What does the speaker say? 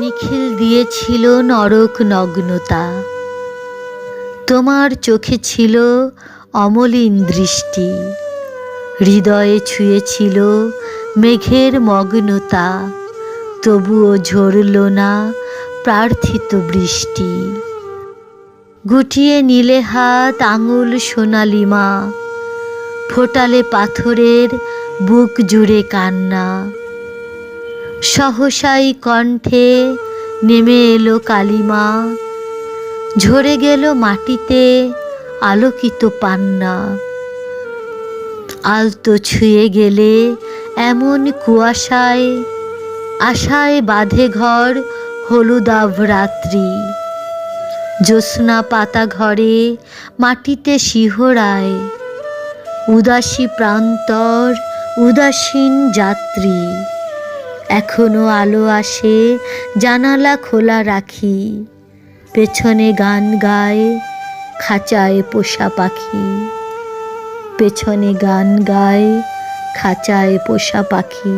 নিখিল দিয়েছিল নরক নগ্নতা, তোমার চোখে ছিল অমলিন দৃষ্টি, হৃদয়ে ছুঁয়েছিল মেঘের মগ্নতা, তবুও ঝরল না প্রার্থিত বৃষ্টি। গুটিয়ে নিলে হাত আঙুল সোনালিমা, ফোটালে পাথরের বুক জুড়ে কান্না। সহসাই কণ্ঠে নেমে এলো কালিমা, ঝরে গেল মাটিতে আলোকিত পান্না। আলতো ছুঁয়ে গেলে এমন কুয়াশায়, আশায় বাঁধে ঘর হলুদাভ রাত্রি। জ্যোৎস্না পাতা ঘরে মাটিতে শিহরায়, উদাসী প্রান্তর উদাসীন যাত্রী। এখনো আলো আসে জানালা খোলা রাখি, পেছনে গান গায় খাঁচায় পোষা পাখি, পেছনে গান গায় খাঁচায় পোষা পাখি।